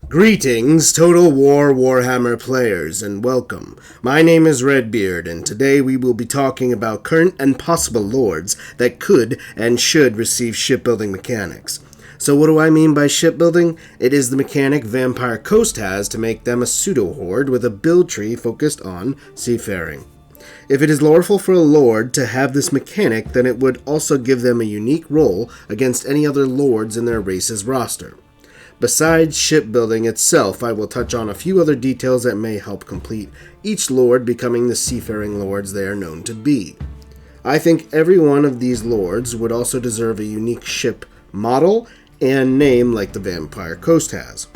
Greetings, Total War Warhammer players, and welcome. My name is Redbeard, and today we will be talking about current and possible lords that could and should receive shipbuilding mechanics. So what do I mean by shipbuilding? It is the mechanic Vampire Coast has to make them a pseudo-horde with a build tree focused on seafaring. If it is lawful for a lord to have this mechanic, then it would also give them a unique role against any other lords in their race's roster. Besides shipbuilding itself, I will touch on a few other details that may help complete each lord becoming the seafaring lords they are known to be. I think every one of these lords would also deserve a unique ship model and name like the Vampire Coast has.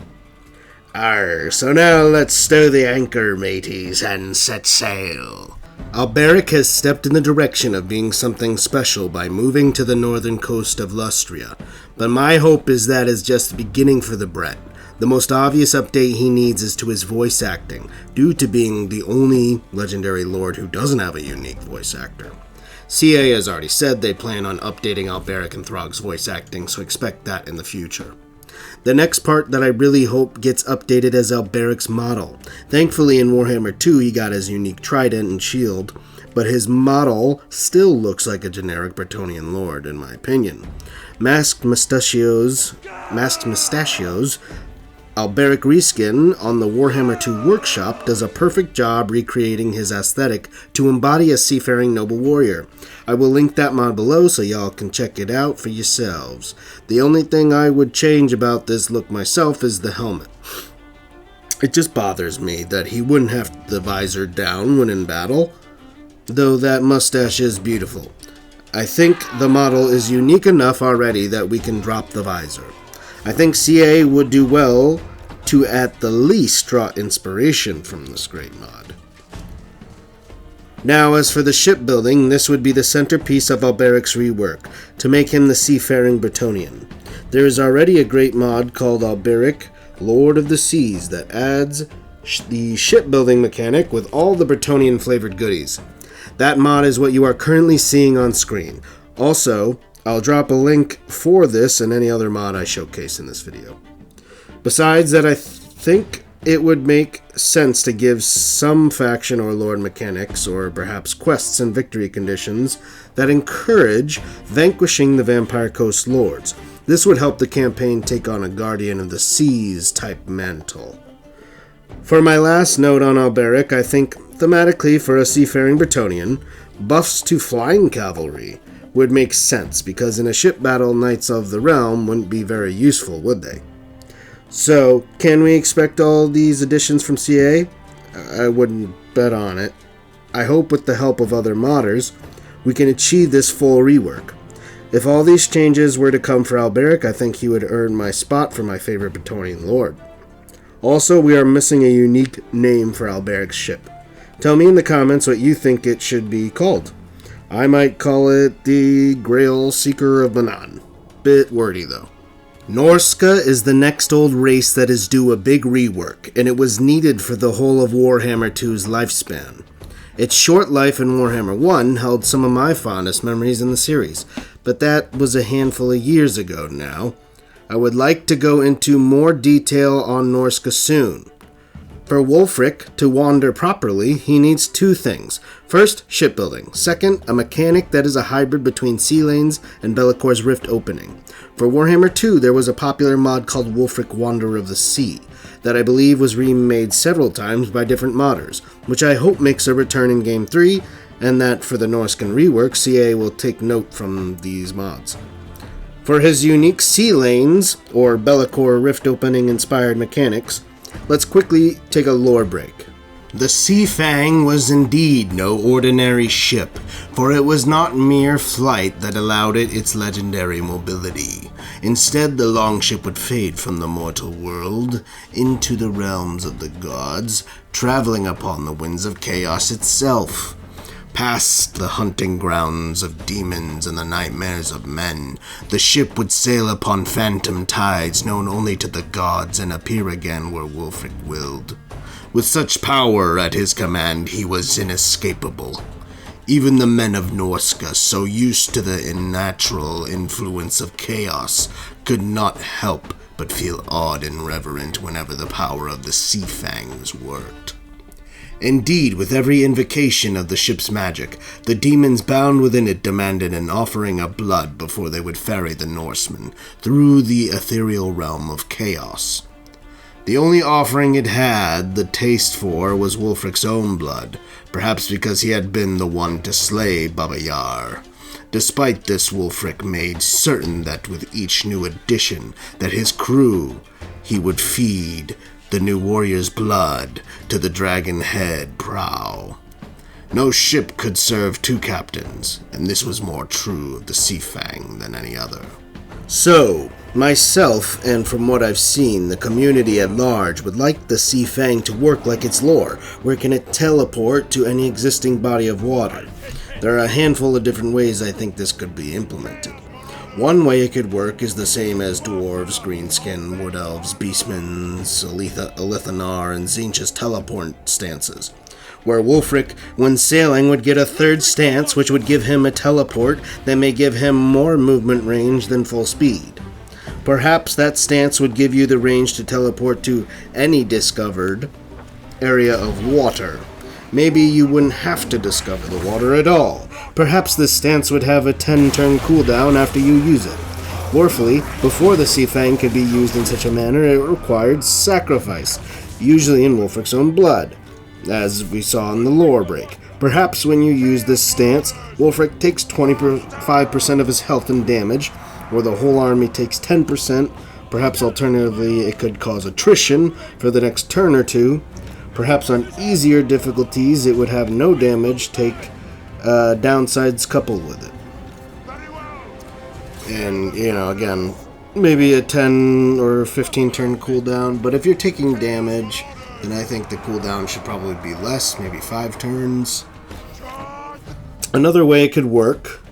So now let's stow the anchor, mateys, and set sail. Alberic has stepped in the direction of being something special by moving to the northern coast of Lustria, but my hope is that is just the beginning for the Brett. The most obvious update he needs is to his voice acting, due to being the only legendary lord who doesn't have a unique voice actor. CA has already said they plan on updating Alberic and Throg's voice acting, so expect that in the future. The next part that I really hope gets updated is Alberic's model. Thankfully in Warhammer 2 he got his unique trident and shield, but his model still looks like a generic Bretonnian lord in my opinion. Masked mustachios, Alberic reskin on the Warhammer 2 workshop does a perfect job recreating his aesthetic to embody a seafaring noble warrior. I will link that mod below so y'all can check it out for yourselves. The only thing I would change about this look myself is the helmet. It just bothers me that he wouldn't have the visor down when in battle, though that mustache is beautiful. I think the model is unique enough already that we can drop the visor. I think CA would do well to at the least draw inspiration from this great mod. Now as for the shipbuilding, this would be the centerpiece of Alberic's rework, to make him the seafaring Bretonnian. There is already a great mod called Alberic, Lord of the Seas, that adds the shipbuilding mechanic with all the Bretonnian flavored goodies. That mod is what you are currently seeing on screen. Also, I'll drop a link for this and any other mod I showcase in this video. Besides that, I think it would make sense to give some faction or lord mechanics, or perhaps quests and victory conditions, that encourage vanquishing the Vampire Coast lords. This would help the campaign take on a Guardian of the Seas type mantle. For my last note on Alberic, I think thematically for a seafaring Bretonnian, buffs to flying cavalry would make sense, because in a ship battle, Knights of the Realm wouldn't be very useful, would they? So, can we expect all these additions from CA? I wouldn't bet on it. I hope with the help of other modders, we can achieve this full rework. If all these changes were to come for Alberic, I think he would earn my spot for my favorite Bretonnian lord. Also, we are missing a unique name for Alberic's ship. Tell me in the comments what you think it should be called. I might call it the Grail Seeker of Manan. Bit wordy though. Norska is the next old race that is due a big rework, and it was needed for the whole of Warhammer 2's lifespan. Its short life in Warhammer 1 held some of my fondest memories in the series, but that was a handful of years ago now. I would like to go into more detail on Norska soon. For Wulfrik to wander properly, he needs two things. First, shipbuilding. Second, a mechanic that is a hybrid between Sea Lanes and Be'lakor's Rift opening. For Warhammer 2, there was a popular mod called Wulfrik Wanderer of the Sea, that I believe was remade several times by different modders, which I hope makes a return in Game 3, and that for the Norskan rework, CA will take note from these mods. For his unique Sea Lanes, or Be'lakor Rift opening inspired mechanics, let's quickly take a lore break. The Sea Fang was indeed no ordinary ship, for it was not mere flight that allowed it its legendary mobility. Instead, the longship would fade from the mortal world into the realms of the gods, traveling upon the winds of chaos itself. Past the hunting grounds of demons and the nightmares of men, the ship would sail upon phantom tides known only to the gods and appear again where Wulfrik willed. With such power at his command, he was inescapable. Even the men of Norska, so used to the unnatural influence of chaos, could not help but feel awed and reverent whenever the power of the Sea Fangs worked. Indeed, with every invocation of the ship's magic, the demons bound within it demanded an offering of blood before they would ferry the Norsemen through the ethereal realm of chaos. The only offering it had the taste for was Wulfrik's own blood, perhaps because he had been the one to slay Baba Yar. Despite this, Wulfrik made certain that with each new addition that his crew, he would feed the new warrior's blood to the dragon head prow. No ship could serve two captains, and this was more true of the Sea Fang than any other. So, myself, and from what I've seen, the community at large would like the Sea Fang to work like its lore, where can it teleport to any existing body of water. There are a handful of different ways I think this could be implemented. One way it could work is the same as dwarves, greenskin, wood elves, beastmen, Elithanar, and Tzeentch's teleport stances, where Wulfrik, when sailing, would get a third stance which would give him a teleport that may give him more movement range than full speed. Perhaps that stance would give you the range to teleport to any discovered area of water. Maybe you wouldn't have to discover the water at all. Perhaps this stance would have a 10-turn cooldown after you use it. Warfully, before the Sea Fang could be used in such a manner, it required sacrifice, usually in Wulfrik's own blood, as we saw in the lore break. Perhaps when you use this stance, Wulfrik takes 25% of his health and damage, or the whole army takes 10%. Perhaps alternatively, it could cause attrition for the next turn or two. Perhaps on easier difficulties, it would have no damage, take downsides coupled with it. And, again, maybe a 10 or 15 turn cooldown, but if you're taking damage, then I think the cooldown should probably be less, maybe 5 turns. Another way it could work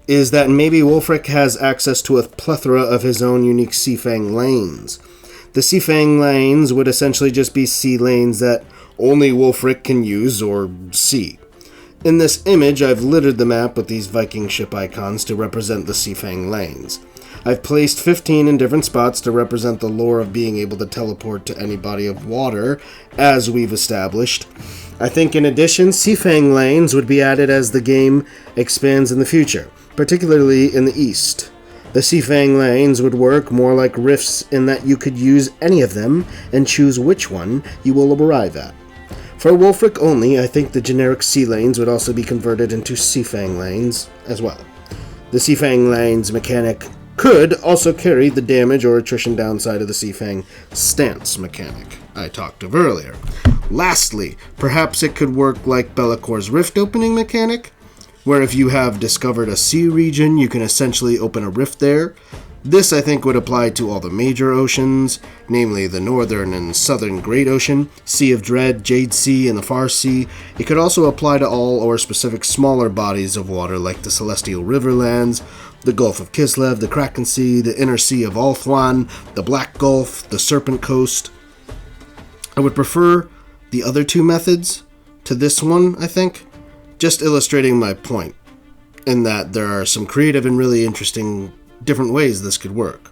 is that maybe Wulfrik has access to a plethora of his own unique Sea Fang lanes. The Sea Fang lanes would essentially just be sea lanes that only Wulfrik can use or see. In this image, I've littered the map with these Viking ship icons to represent the Sea Fang lanes. I've placed 15 in different spots to represent the lore of being able to teleport to any body of water, as we've established. I think in addition, Sea Fang lanes would be added as the game expands in the future, particularly in the east. The Sea Fang lanes would work more like rifts in that you could use any of them and choose which one you will arrive at. For Wulfrik only, I think the generic sea lanes would also be converted into Sea Fang lanes as well. The Sea Fang lanes mechanic could also carry the damage or attrition downside of the Sea Fang stance mechanic I talked of earlier. Lastly, perhaps it could work like Bellacor's rift opening mechanic, where if you have discovered a sea region, you can essentially open a rift there. This, I think, would apply to all the major oceans, namely the Northern and Southern Great Ocean, Sea of Dread, Jade Sea, and the Far Sea. It could also apply to all or specific smaller bodies of water like the Celestial Riverlands, the Gulf of Kislev, the Kraken Sea, the Inner Sea of Ulthuan, the Black Gulf, the Serpent Coast. I would prefer the other two methods to this one, I think, just illustrating my point, in that there are some creative and really interesting different ways this could work.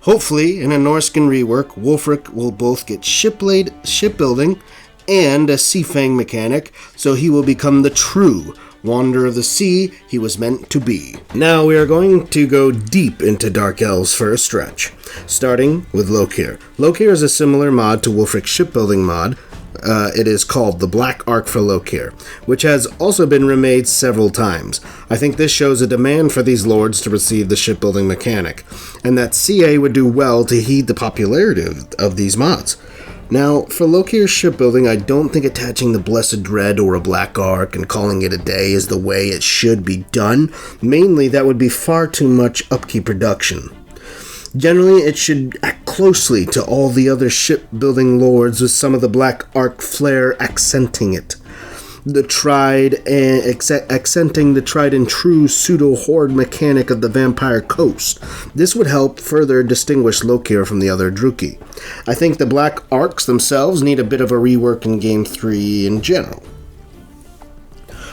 Hopefully, in a Norscan rework, Wulfrik will both get shipbuilding and a Sea Fang mechanic, so he will become the true Wanderer of the Sea he was meant to be. Now we are going to go deep into Dark Elves for a stretch, starting with Lokhir. Lokhir is a similar mod to Wulfrik's shipbuilding mod. It is called the Black Ark for Lokhir, which has also been remade several times. I think this shows a demand for these lords to receive the shipbuilding mechanic, and that CA would do well to heed the popularity of these mods. Now, for Lokhir's shipbuilding, I don't think attaching the Blessed Dread or a Black Ark and calling it a day is the way it should be done. Mainly, that would be far too much upkeep production. Generally, it should act closely to all the other shipbuilding lords, with some of the Black Ark flair accenting it. Accenting the tried and true pseudo-horde mechanic of the Vampire Coast. This would help further distinguish Lokhir from the other Druki. I think the Black Arks themselves need a bit of a rework in Game 3 in general.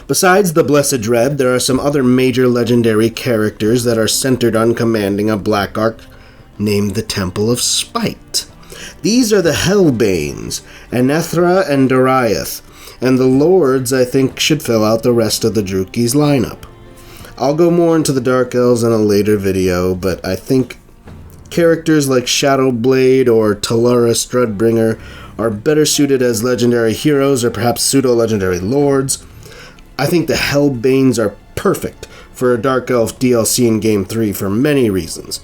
Besides the Blessed Dread, there are some other major legendary characters that are centered on commanding a Black Ark named the Temple of Spite. These are the Helbanes, Anethra and Dariath, and the Lords, I think, should fill out the rest of the Druki's lineup. I'll go more into the Dark Elves in a later video, but I think characters like Shadowblade or Talara Strudbringer are better suited as legendary heroes or perhaps pseudo-legendary lords. I think the Helbanes are perfect for a Dark Elf DLC in Game 3 for many reasons.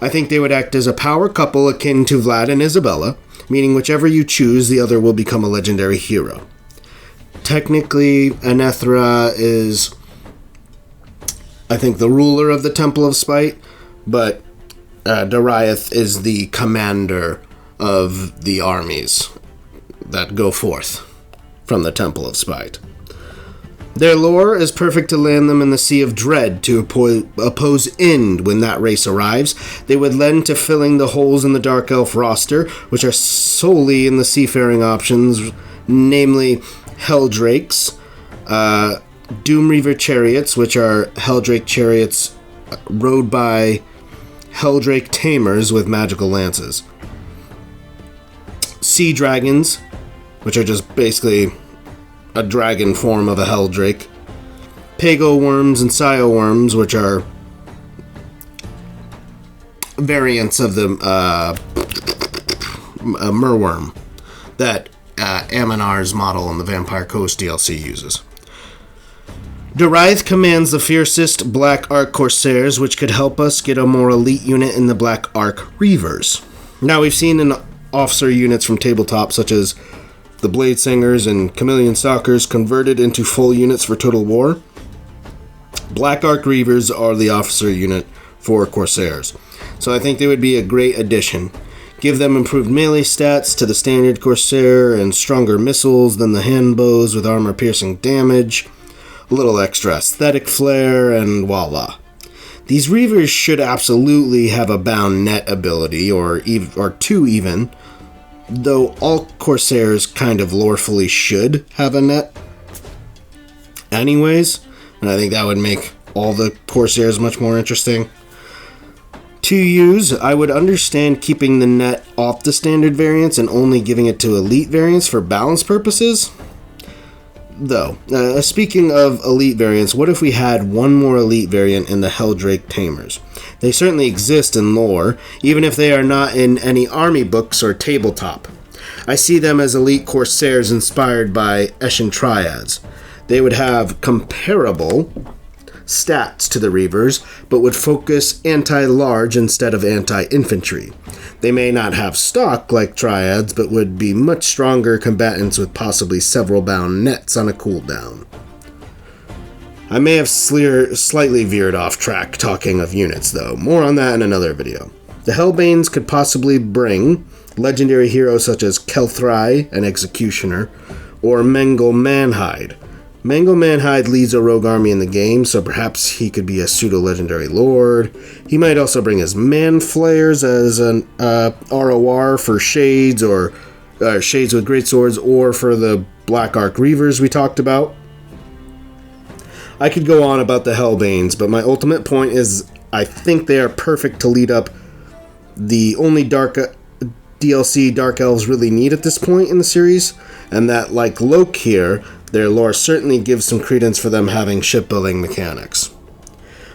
I think they would act as a power couple akin to Vlad and Isabella, meaning whichever you choose, the other will become a legendary hero. Technically, Anethra is, I think, the ruler of the Temple of Spite, but Dariath is the commander of the armies that go forth from the Temple of Spite. Their lore is perfect to land them in the Sea of Dread to oppose Ind when that race arrives. They would lend to filling the holes in the Dark Elf roster, which are solely in the seafaring options, namely Helldrakes, Doomreaver chariots, which are Helldrake chariots rowed by Helldrake tamers with magical lances. Sea dragons, which are just basically a dragon form of a Helldrake. Pago worms and Sio worms, which are variants of the Merworm that Aminar's model on the Vampire Coast DLC uses. Dariath commands the fiercest Black Ark Corsairs, which could help us get a more elite unit in the Black Ark Reavers. Now, we've seen in officer units from tabletop, such as the Blade Singers and Chameleon Stalkers, converted into full units for Total War. Black Ark Reavers are the officer unit for Corsairs, so I think they would be a great addition. Give them improved melee stats to the standard Corsair and stronger missiles than the handbows with armor-piercing damage, a little extra aesthetic flair, and voila. These Reavers should absolutely have a bound net ability, or two even, though all Corsairs kind of lorefully should have a net anyways, and I think that would make all the Corsairs much more interesting. To use, I would understand keeping the net off the standard variants and only giving it to elite variants for balance purposes. Though, speaking of elite variants, what if we had one more elite variant in the Helldrake Tamers? They certainly exist in lore, even if they are not in any army books or tabletop. I see them as elite Corsairs inspired by Eshin Triads. They would have comparable stats to the Reavers, but would focus anti-large instead of anti-infantry. They may not have stock like Triads, but would be much stronger combatants with possibly several bound nets on a cooldown. I may have slightly veered off track talking of units, though. More on that in another video. The Helbanes could possibly bring legendary heroes such as Kelthrai, an Executioner, or Mengel Manhide. Mengel Manhide leads a rogue army in the game, so perhaps he could be a pseudo-legendary lord. He might also bring his Man-Flayers as an ROR for Shades, or Shades with Greatswords, or for the Black Ark Reavers we talked about. I could go on about the Helbanes, but my ultimate point is I think they are perfect to lead up the only DLC Dark Elves really need at this point in the series, and that, like Lokhir, their lore certainly gives some credence for them having shipbuilding mechanics.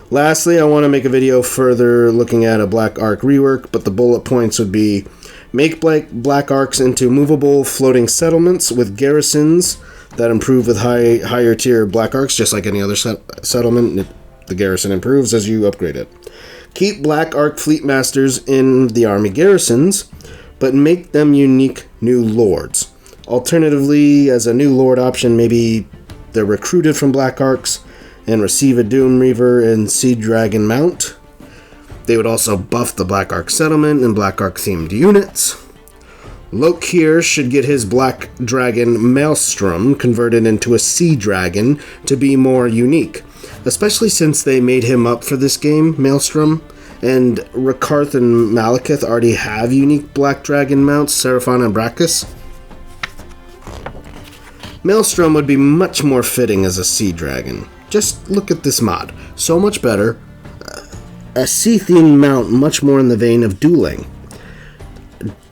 Lastly, I want to make a video further looking at a Black Ark rework, but the bullet points would be: make Black Arks into movable floating settlements with garrisons that improve with higher tier Black Arks, just like any other settlement. The garrison improves as you upgrade it. Keep Black Ark Fleet Masters in the army garrisons, but make them unique new lords. Alternatively, as a new lord option, maybe they're recruited from Black Arks and receive a Doom Reaver and Sea Dragon mount. They would also buff the Black Ark settlement and Black Ark themed units. Lokhir should get his Black Dragon Maelstrom converted into a Sea Dragon to be more unique, especially since they made him up for this game, Maelstrom, and Rakarth and Malekith already have unique Black Dragon mounts, Seraphon and Brachus. Maelstrom would be much more fitting as a Sea Dragon. Just look at this mod. So much better. a sea-themed mount much more in the vein of dueling.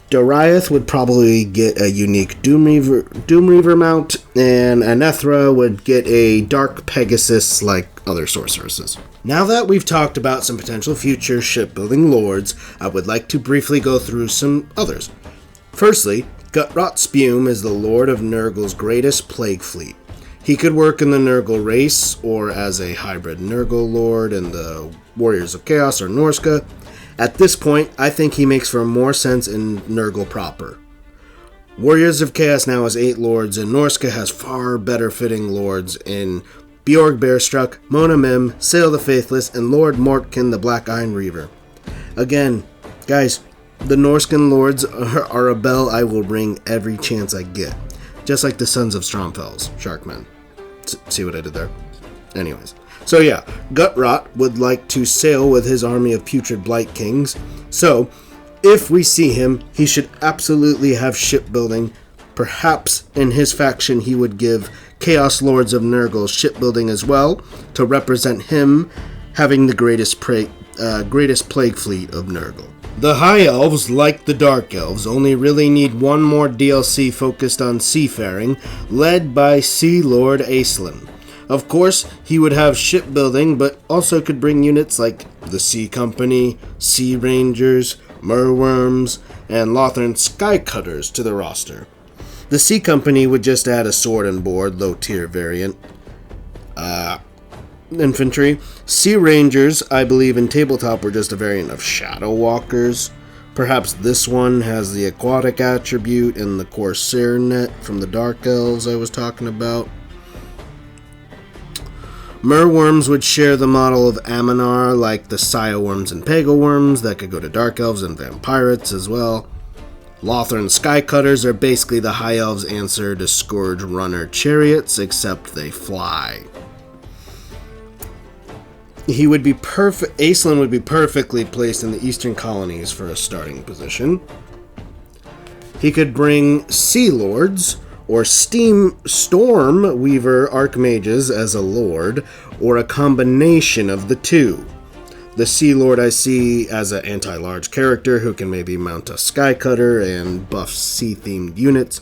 Doriath would probably get a unique Doomreaver mount, and Anethra would get a Dark Pegasus like other sorceresses. Now that we've talked about some potential future shipbuilding lords, I would like to briefly go through some others. Firstly, Gutrot Spume is the lord of Nurgle's greatest plague fleet. He could work in the Nurgle race, or as a hybrid Nurgle lord in the Warriors of Chaos or Norska. At this point, I think he makes for more sense in Nurgle proper. Warriors of Chaos now has 8 lords, and Norska has far better fitting lords in Bjorg Bearstruck, Mona Mim, Sail the Faithless, and Lord Mortkin the Black Iron Reaver. Again, guys, the Norskan lords are a bell I will ring every chance I get. Just like the Sons of Stromfels, Sharkmen. See what I did there? Anyways. So yeah, Gutrot would like to sail with his army of putrid Blight Kings. So, if we see him, he should absolutely have shipbuilding. Perhaps in his faction he would give Chaos Lords of Nurgle shipbuilding as well, to represent him having the greatest plague fleet of Nurgle. The High Elves, like the Dark Elves, only really need one more DLC focused on seafaring, led by Sea Lord Aislinn. Of course, he would have shipbuilding, but also could bring units like the Sea Company, Sea Rangers, Merworms, and Lothern Skycutters to the roster. The Sea Company would just add a sword and board, low-tier variant. Infantry. Sea Rangers, I believe in tabletop, were just a variant of Shadow Walkers. Perhaps this one has the aquatic attribute and the Corsair net from the Dark Elves I was talking about. Merworms would share the model of Aminar, like the Sciaworms and Pegaworms that could go to Dark Elves and Vampirates as well. Lothern Skycutters are basically the High Elves' answer to Scourge Runner Chariots, except they fly. Aislinn would be perfectly placed in the Eastern Colonies for a starting position. He could bring Sea Lords, or Storm Weaver Archmages as a lord, or a combination of the two. The Sea Lord I see as an anti-large character who can maybe mount a Skycutter and buff sea-themed units.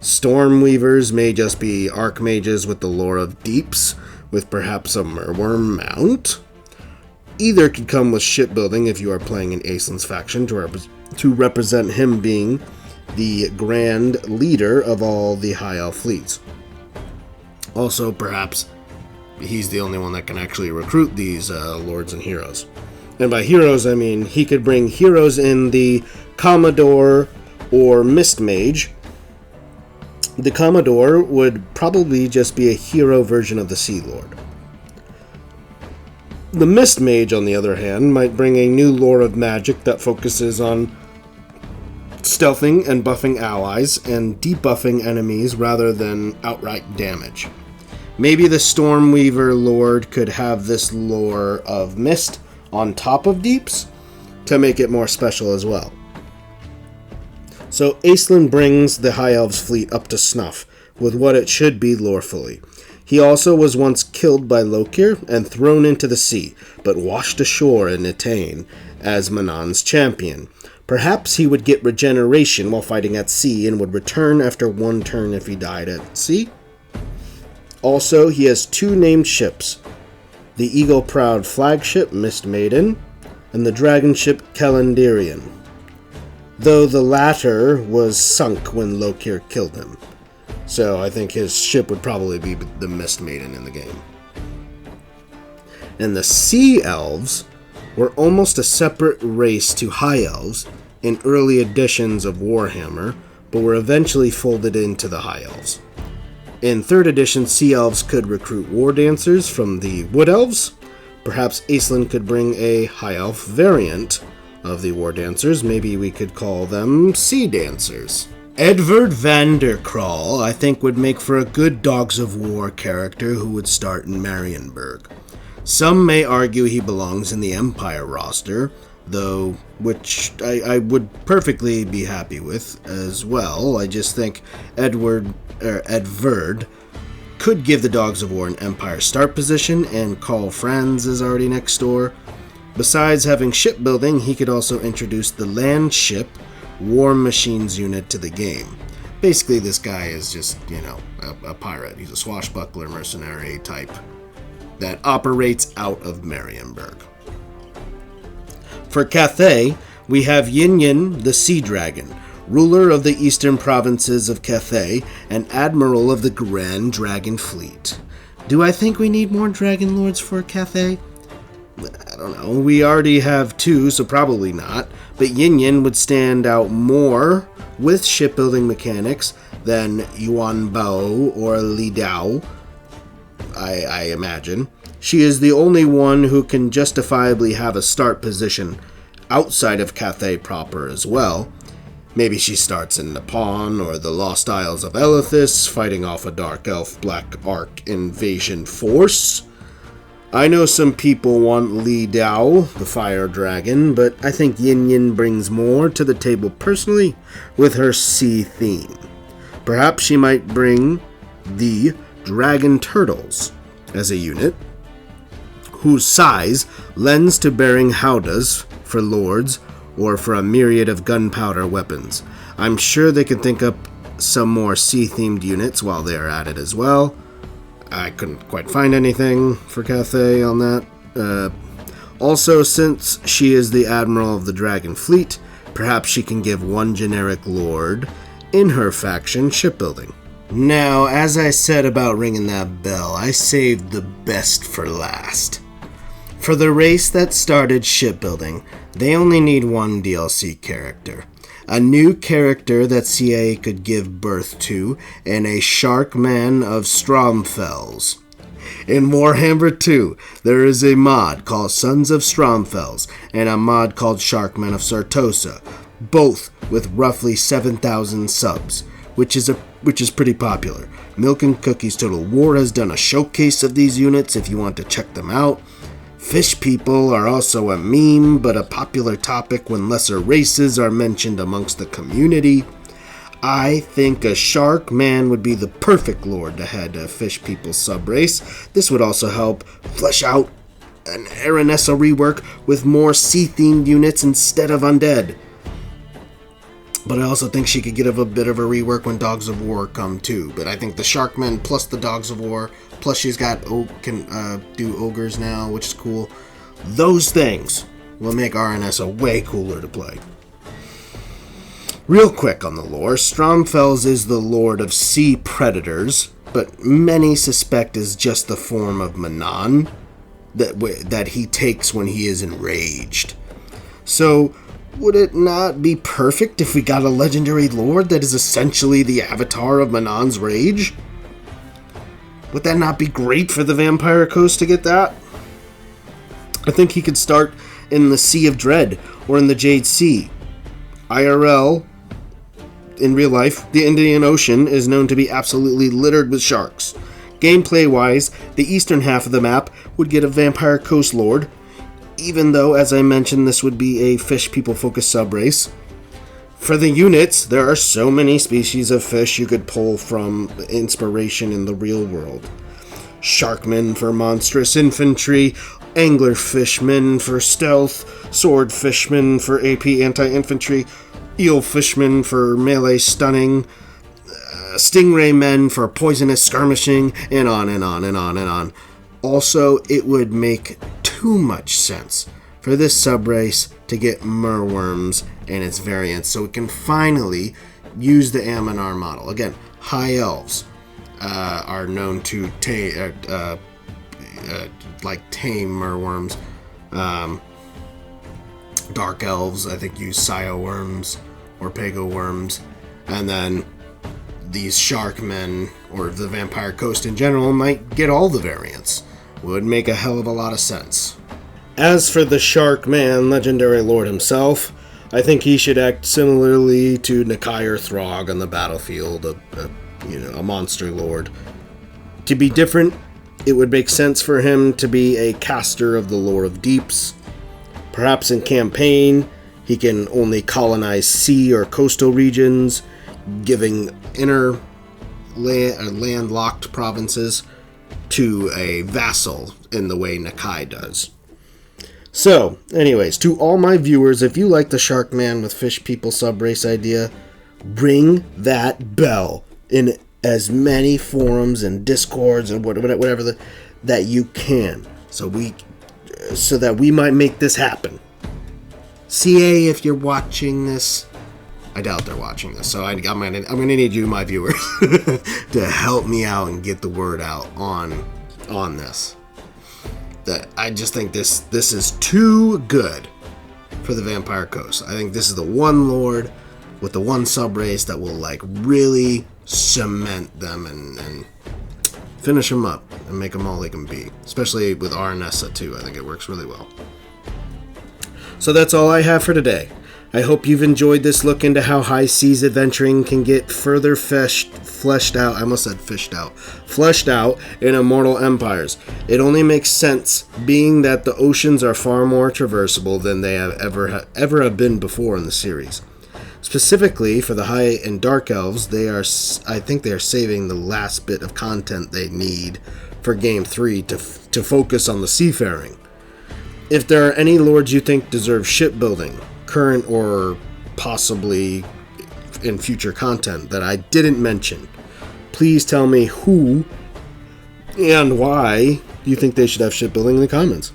Storm Weavers may just be Archmages with the lore of Deeps, with perhaps a Merworm mount. Either could come with shipbuilding if you are playing in Aislinn's faction to represent him being the grand leader of all the High Elf fleets. Also, perhaps he's the only one that can actually recruit these lords and heroes. And by heroes, I mean he could bring heroes in the Commodore or Mist Mage. The Commodore would probably just be a hero version of the Sea Lord. The Mist Mage, on the other hand, might bring a new lore of magic that focuses on stealthing and buffing allies and debuffing enemies rather than outright damage. Maybe the Stormweaver Lord could have this lore of Mist on top of Deeps to make it more special as well. So Aislinn brings the High Elves fleet up to snuff with what it should be lorefully. He also was once killed by Lokhir and thrown into the sea, but washed ashore in Etain as Manon's champion. Perhaps he would get regeneration while fighting at sea and would return after one turn if he died at sea. Also, he has 2 named ships, the Eagle-Proud flagship Mist Maiden and the dragon ship Kelendirion, though the latter was sunk when Lokhir killed him. So I think his ship would probably be the Mist Maiden in the game. And the Sea Elves were almost a separate race to High Elves in early editions of Warhammer, but were eventually folded into the High Elves. In 3rd edition, Sea Elves could recruit War Dancers from the Wood Elves. Perhaps Aislinn could bring a High Elf variant of the War Dancers. Maybe we could call them Sea Dancers. Edvard Van Der Kraal, I think, would make for a good Dogs of War character who would start in Marienburg. Some may argue he belongs in the Empire roster, though, which I would perfectly be happy with as well. I just think Edvard could give the Dogs of War an Empire start position, and Karl Franz is already next door. Besides having shipbuilding, he could also introduce the land ship war machines unit to the game. Basically, this guy is just, a pirate. He's a swashbuckler mercenary type that operates out of Marienburg. For Cathay, we have Yin-Yin, the Sea Dragon, ruler of the eastern provinces of Cathay and admiral of the Grand Dragon Fleet. Do I think we need more Dragon Lords for Cathay? I don't know. We already have 2, so probably not. But Yin-Yin would stand out more with shipbuilding mechanics than Yuan Bao or Li Dao, I imagine. She is the only one who can justifiably have a start position outside of Cathay proper as well. Maybe she starts in Nippon or the Lost Isles of Elithis, fighting off a Dark Elf Black Ark invasion force. I know some people want Li Dao, the Fire Dragon, but I think Yin-Yin brings more to the table personally with her sea theme. Perhaps she might bring the Dragon Turtles as a unit, whose size lends to bearing howdahs for lords or for a myriad of gunpowder weapons. I'm sure they could think up some more sea-themed units while they are at it as well. I couldn't quite find anything for Cathay on that. Also, since she is the admiral of the Dragon Fleet, perhaps she can give one generic lord in her faction shipbuilding. Now, as I said about ringing that bell, I saved the best for last. For the race that started shipbuilding, they only need one DLC character. A new character that CA could give birth to, and a Sharkman of Stromfels. In Warhammer 2, there is a mod called Sons of Stromfels, and a mod called Sharkman of Sartosa, both with roughly 7,000 subs, which is pretty popular. Milk and Cookies Total War has done a showcase of these units if you want to check them out. Fish people are also a meme, but a popular topic when lesser races are mentioned amongst the community. I think a shark man would be the perfect lord to head a fish people subrace. This would also help flesh out an Aranessa rework with more sea-themed units instead of undead. But I also think she could get a bit of a rework when Dogs of War come too. But I think the Sharkmen plus the Dogs of War, plus she's got can do ogres now, which is cool. Those things will make Aranessa way cooler to play. Real quick on the lore, Stromfels is the lord of sea predators, but many suspect is just the form of Manan that he takes when he is enraged. So, would it not be perfect if we got a legendary lord that is essentially the avatar of Manan's rage? Would that not be great for the Vampire Coast to get that? I think he could start in the Sea of Dread or in the Jade Sea. IRL, in real life, the Indian Ocean is known to be absolutely littered with sharks. Gameplay-wise, the eastern half of the map would get a Vampire Coast lord, even though, as I mentioned, this would be a fish people-focused subrace. For the units, there are so many species of fish you could pull from inspiration in the real world. Sharkmen for monstrous infantry, anglerfishmen for stealth, swordfishmen for AP anti-infantry, eelfishmen for melee stunning, stingray men for poisonous skirmishing, and on and on and on and on. Also, it would make too much sense for this subrace to get merworms and its variants so it can finally use the Aminar model. Again, high elves are known to tame merworms. Dark elves, I think, use Sio worms or Pago worms. And then these Sharkmen, or the Vampire Coast in general, might get all the variants. Would make a hell of a lot of sense. As for the Sharkman legendary lord himself, I think he should act similarly to Nakai Throg on the battlefield, a monster lord. To be different, it would make sense for him to be a caster of the Lore of Deeps. Perhaps in campaign, he can only colonize sea or coastal regions, giving inner landlocked provinces to a vassal in the way Nakai does. So, anyways, to all my viewers, if you like the Shark Man with Fish People sub-race idea, ring that bell in as many forums and discords and whatever that you can, so that we might make this happen. CA, if you're watching this, I doubt they're watching this, so I'm gonna need you, my viewers, to help me out and get the word out on this. That I just think this is too good for the Vampire Coast. I think this is the one lord with the one sub-race that will like really cement them and finish them up and make them all they can be. Especially with Arnessa too. I think it works really well. So that's all I have for today. I hope you've enjoyed this look into how high seas adventuring can get further fleshed out. I almost said fished out. Fleshed out in Immortal Empires. It only makes sense, being that the oceans are far more traversable than they have ever have been before in the series. Specifically for the High and Dark Elves, I think they are saving the last bit of content they need for Game 3 to focus on the seafaring. If there are any lords you think deserve shipbuilding, current or possibly in future content that I didn't mention, please tell me who and why you think they should have shipbuilding in the comments.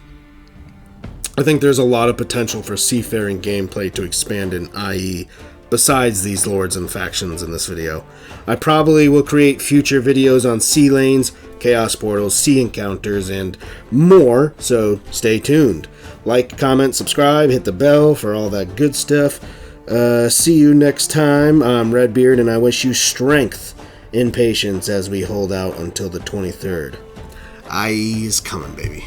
I think there's a lot of potential for seafaring gameplay to expand in IE besides these lords and factions in this video. I probably will create future videos on sea lanes, chaos portals, sea encounters, and more, so stay tuned. Like, comment, subscribe, hit the bell for all that good stuff. See you next time. I'm Redbeard, and I wish you strength and patience as we hold out until the 23rd. IE is coming, baby.